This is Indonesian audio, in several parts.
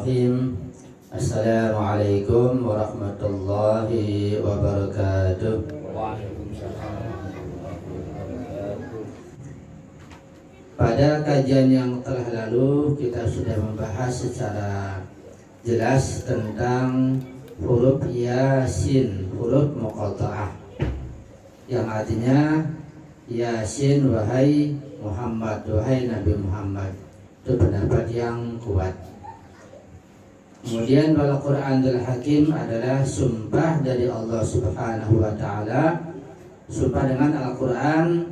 Bismillahirrahmanirrahim. Assalamualaikum warahmatullahi wabarakatuh. Pada kajian yang telah lalu kita sudah membahas secara jelas tentang huruf Yasin, huruf muqatta'ah, yang artinya Yasin wahai Muhammad, wahai Nabi Muhammad. Itu pendapat yang kuat. Kemudian wal Qur'anul Hakim adalah sumpah dari Allah Subhanahu wa taala, sumpah dengan Al-Qur'an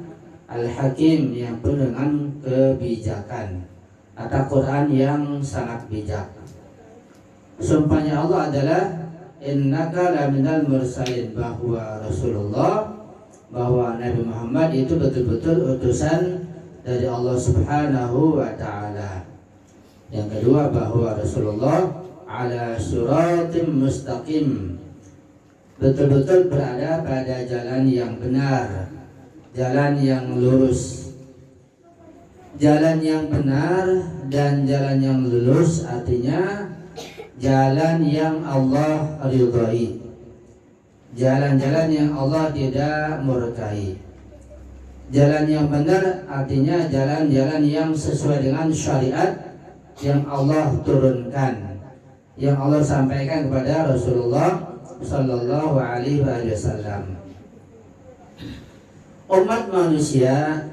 Al-Hakim yang penuh dengan kebijakan, atau Quran yang sangat bijak. Sumpahnya Allah adalah innaka laminal mursalin, bahwa Rasulullah, bahwa Nabi Muhammad itu betul-betul utusan dari Allah Subhanahu wa taala. Yang kedua, bahwa Rasulullah ala suratim mustaqim, betul-betul berada pada jalan yang benar, jalan yang lurus. Jalan yang benar dan jalan yang lurus artinya jalan yang Allah ridhai, jalan-jalan yang Allah tidak murkai. Jalan yang benar artinya jalan-jalan yang sesuai dengan syariat yang Allah turunkan, yang Allah sampaikan kepada Rasulullah Sallallahu Alaihi Wasallam. Umat manusia,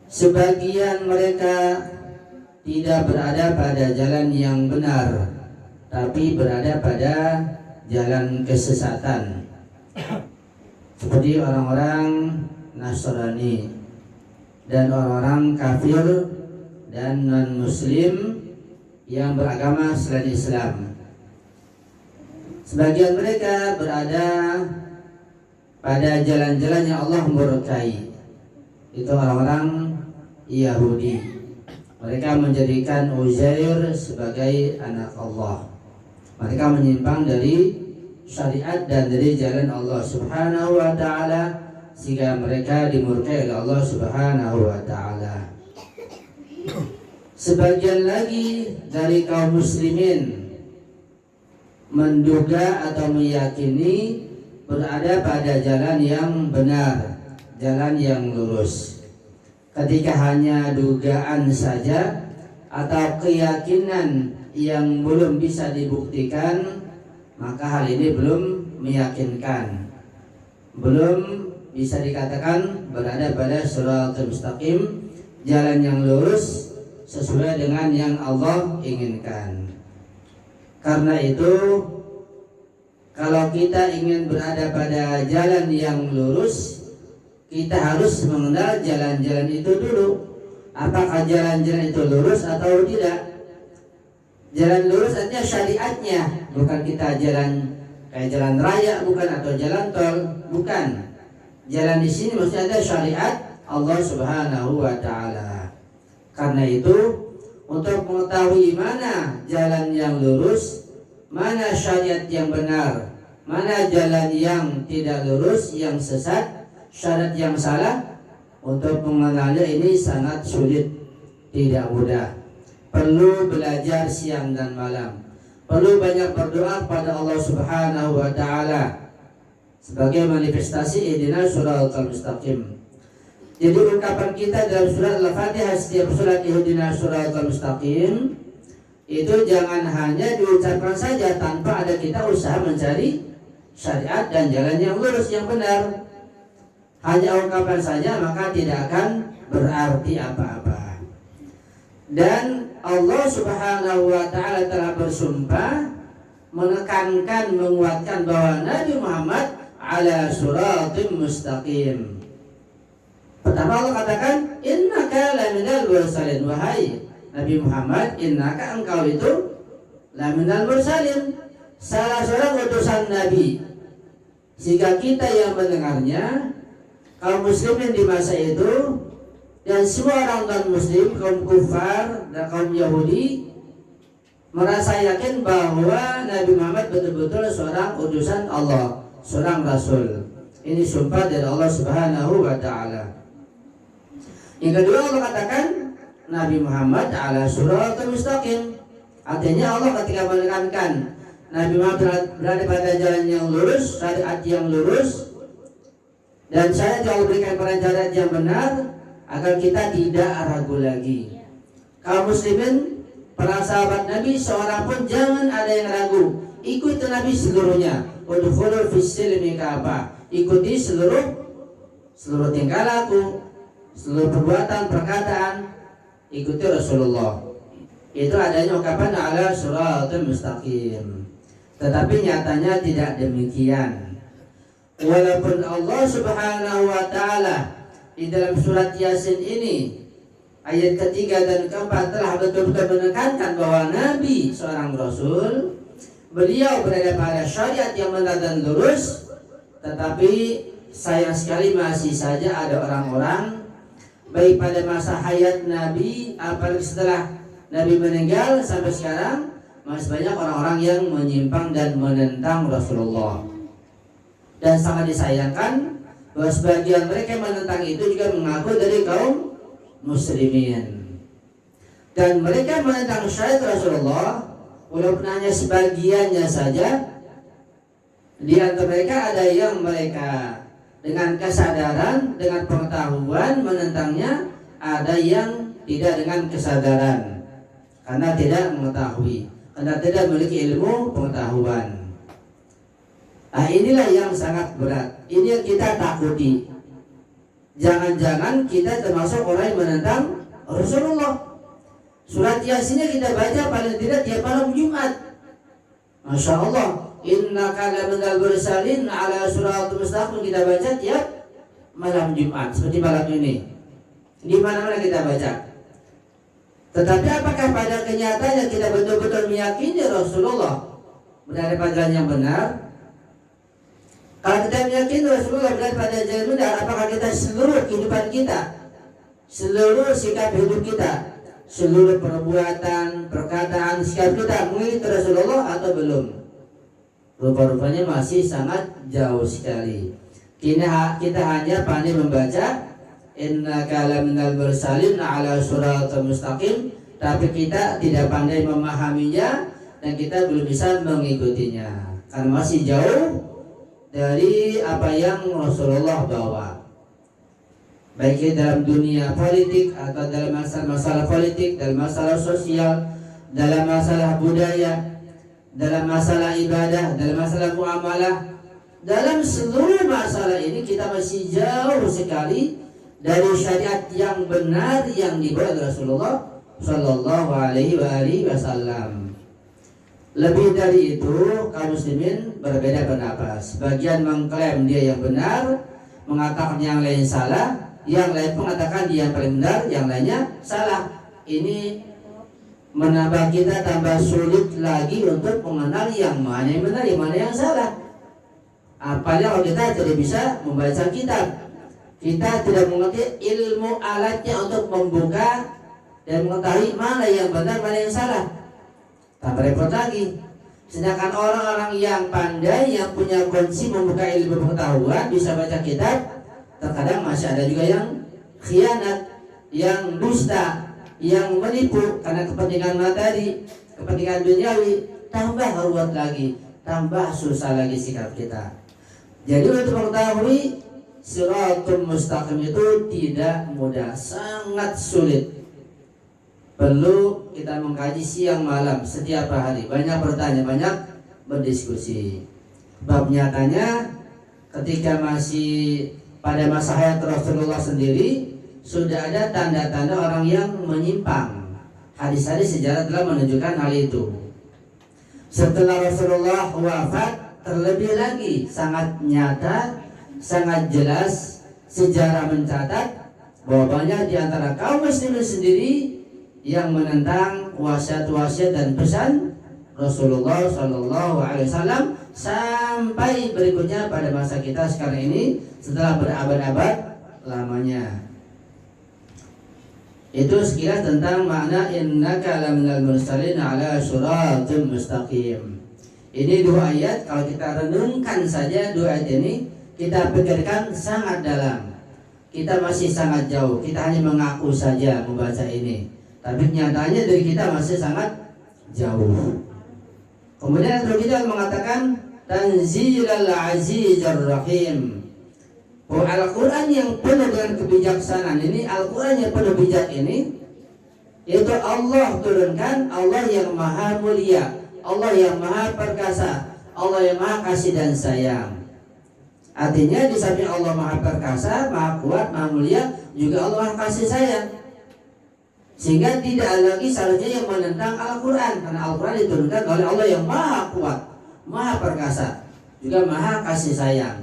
sebagian mereka tidak berada pada jalan yang benar, tapi berada pada jalan kesesatan, seperti orang-orang Nasrani dan orang-orang kafir dan non-muslim yang beragama selain Islam. Sebagian mereka berada pada jalan-jalan yang Allah murkai, itu orang-orang Yahudi. Mereka menjadikan Uzair sebagai anak Allah. Mereka menyimpang dari syariat dan dari jalan Allah Subhanahu wa taala, sehingga mereka dimurkai oleh Allah Subhanahu wa taala. Sebagian lagi dari kaum muslimin menduga atau meyakini berada pada jalan yang benar, jalan yang lurus. Ketika hanya dugaan saja atau keyakinan yang belum bisa dibuktikan, maka hal ini belum meyakinkan, belum bisa dikatakan berada pada shiratal mustaqim, jalan yang lurus sesuai dengan yang Allah inginkan. Karena itu, kalau kita ingin berada pada jalan yang lurus, kita harus mengenal jalan-jalan itu dulu. Apakah jalan-jalan itu lurus atau tidak? Jalan lurus artinya syariatnya, bukan kita jalan kayak jalan raya, bukan, atau jalan tol, bukan. Jalan di sini maksudnya ada syariat Allah Subhanahu wa taala. Karena itu, untuk mengetahui mana jalan yang lurus, mana syariat yang benar, mana jalan yang tidak lurus, yang sesat, syariat yang salah, untuk mengenalnya ini sangat sulit, tidak mudah. Perlu belajar siang dan malam, perlu banyak berdoa kepada Allah Subhanahu wa taala sebagai manifestasi ihdinas shiratal mustaqim. Jadi ungkapan kita dalam surat Al-Fatihah setiap surat ihdinas shiratal mustaqim itu jangan hanya diucapkan saja tanpa ada kita usaha mencari syariat dan jalan yang lurus, yang benar. Hanya ungkapan saja maka tidak akan berarti apa-apa. Dan Allah Subhanahu wa taala telah bersumpah, menekankan, menguatkan bahwa Nabi Muhammad ala suratim mustaqim. Pertama Allah katakan innaka laminal mursalin, wahai Nabi Muhammad, innaka, engkau itu laminal mursalin, salah seorang utusan Nabi. Sehingga kita yang mendengarnya, kaum muslimin di masa itu dan semua orang non-muslim, kaum kufar dan kaum Yahudi, merasa yakin bahwa Nabi Muhammad betul-betul seorang utusan Allah, seorang Rasul. Ini sumpah dari Allah Subhanahu wa ta'ala. Yang kedua Allah katakan Nabi Muhammad ala suratul mustaqim, Artinya Allah ketika menekankan Nabi Muhammad berada pada jalan yang lurus, syariat yang lurus, dan saya telah berikan syariat yang benar, agar kita tidak ragu lagi. Kaum muslimin, para sahabat Nabi seorang pun jangan ada yang ragu. Ikuti Nabi seluruhnya. Udkhulu fis silmi kafah. Ikuti seluruh tingkah laku, seluruh perbuatan, perkataan. Ikuti Rasulullah. Itu adanya ungkapan ala siratal mustaqim. Tetapi nyatanya tidak demikian. Walaupun Allah Subhanahu wa taala di dalam surat Yasin ini ayat ketiga dan keempat telah betul-betul menekankan bahwa Nabi seorang Rasul, beliau berada pada syariat yang benar dan lurus, tetapi sayang sekali masih saja ada orang-orang baik pada masa hayat Nabi, apalagi setelah Nabi meninggal sampai sekarang, masih banyak orang-orang yang menyimpang dan menentang Rasulullah. Dan sangat disayangkan bahwa sebagian mereka yang menentang itu juga mengaku dari kaum muslimin. Dan mereka menentang syariat Rasulullah walaupun hanya sebagiannya saja. Di antara mereka ada yang mereka dengan kesadaran, dengan pengetahuan menentangnya, ada yang tidak dengan kesadaran karena tidak mengetahui, karena tidak memiliki ilmu pengetahuan. Nah, inilah yang sangat berat. Ini yang kita takuti. Jangan-jangan kita termasuk orang yang menentang Rasulullah. Surat Yasinnya kita baca paling tidak tiap malam Jumat. Masya Allah. Innaka laminal mursalin ala siratal mustaqim, kita baca tiap malam Jumat seperti malam ini. Di mana-mana kita baca. Tetapi apakah pada kenyataannya kita betul-betul meyakini Rasulullah berada pada jalan yang benar? Kalau kita meyakini Rasulullah berada pada jalan benar, apakah kita seluruh kehidupan kita, seluruh sikap hidup kita, seluruh perbuatan, perkataan, sikap kita mengikuti Rasulullah atau belum? Rupa-rupanya masih sangat jauh sekali. Kita hanya pandai membaca innaka laminal mursalin ala siratal mustaqim, tapi kita tidak pandai memahaminya dan kita belum bisa mengikutinya karena masih jauh dari apa yang Rasulullah bawa. Baik dalam dunia politik atau dalam masalah politik, dalam masalah sosial, dalam masalah budaya, dalam masalah ibadah, dalam masalah muamalah, dalam seluruh masalah ini kita masih jauh sekali dari syariat yang benar yang dibawa oleh Rasulullah Shallallahu Alaihi Wasallam. Lebih dari itu, kaum muslimin berbeda pendapat. Sebagian mengklaim dia yang benar, mengatakan yang lain salah, yang lain mengatakan dia yang paling benar, yang lainnya salah. Ini menambah kita tambah sulit lagi untuk mengenal yang mana yang benar, yang mana yang salah. Apalagi kalau kita tidak bisa membaca kitab, kita tidak mengerti ilmu alatnya untuk membuka dan mengetahui mana yang benar, mana yang salah. Tambah repot lagi. Sedangkan orang-orang yang pandai, yang punya kunci membuka ilmu pengetahuan, bisa baca kitab, terkadang masih ada juga yang khianat, yang dusta, yang menipu karena kepentingan materi, kepentingan duniawi. Tambah ruwet lagi, tambah susah lagi sikap kita. Jadi untuk mengetahui siratul mustaqim itu tidak mudah, sangat sulit. Perlu kita mengkaji siang malam setiap hari, banyak bertanya, banyak berdiskusi. Sebab nyatanya ketika masih pada masa hayat Rasulullah sendiri sudah ada tanda-tanda orang yang menyimpang. Hadis-hadis sejarah telah menunjukkan hal itu. Setelah Rasulullah wafat, terlebih lagi sangat nyata, sangat jelas sejarah mencatat bahwa banyak di antara kaum muslimin sendiri yang menentang wasiat-wasiat dan pesan Rasulullah Shallallahu Alaihi Wasallam sampai berikutnya pada masa kita sekarang ini setelah berabad-abad lamanya. Itu sekilas tentang makna innaka laminal mursalin ala siratal mustaqim. Ini dua ayat, kalau kita renungkan saja dua ayat ini, kita pikirkan sangat dalam. Kita masih sangat jauh, kita hanya mengaku saja membaca ini. Tapi nyatanya dari kita masih sangat jauh. Kemudian Al-Qur'an mengatakan Tanzilal Azizir Rahim. Al-Quran yang penuh dengan kebijaksanaan ini, Al-Quran yang penuh bijak ini, itu Allah turunkan, Allah yang maha mulia, Allah yang maha perkasa, Allah yang maha kasih dan sayang. Artinya di samping Allah maha perkasa, maha kuat, maha mulia, juga Allah maha kasih sayang. Sehingga tidak ada lagi seharusnya yang menentang Al-Quran, karena Al-Quran diturunkan oleh Allah yang maha kuat, maha perkasa, juga maha kasih sayang,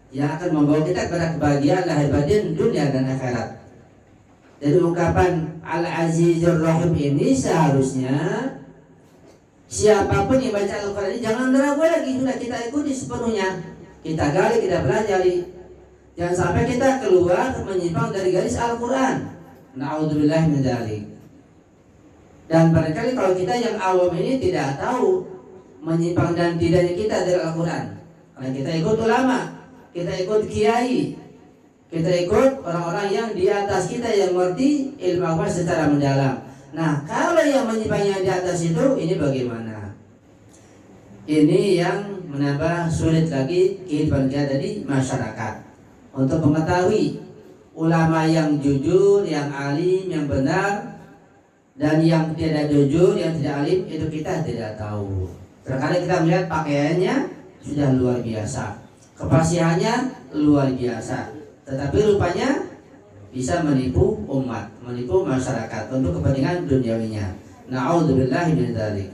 yang akan membawa kita kepada kebahagiaan lahir batin dunia dan akhirat. Jadi ungkapan Al-Azizur Rahim ini seharusnya siapapun yang baca Al-Quran ini jangan ragu lagi, sudah kita ikuti sepenuhnya, kita gali, kita pelajari. Jangan sampai kita keluar menyimpang dari garis Al-Quran. Na'udzubillah min dzalik. Dan barangkali kalau kita yang awam ini tidak tahu menyimpang dan tidaknya kita dari Al-Quran, karena kita ikut ulama, kita ikut kiai, kita ikut orang-orang yang di atas kita yang mengerti ilmu agama secara mendalam. Nah, kalau yang menyimpangnya di atas itu, ini bagaimana? Ini yang menambah sulit lagi kehidupan kita di masyarakat. Untuk mengetahui ulama yang jujur, yang alim, yang benar, dan yang tidak jujur, yang tidak alim, itu kita tidak tahu. Terkadang kita melihat pakaiannya sudah luar biasa, kefasihannya luar biasa, tetapi rupanya bisa menipu umat, menipu masyarakat untuk kepentingan duniawinya. Na'udzubillahi min dzalik.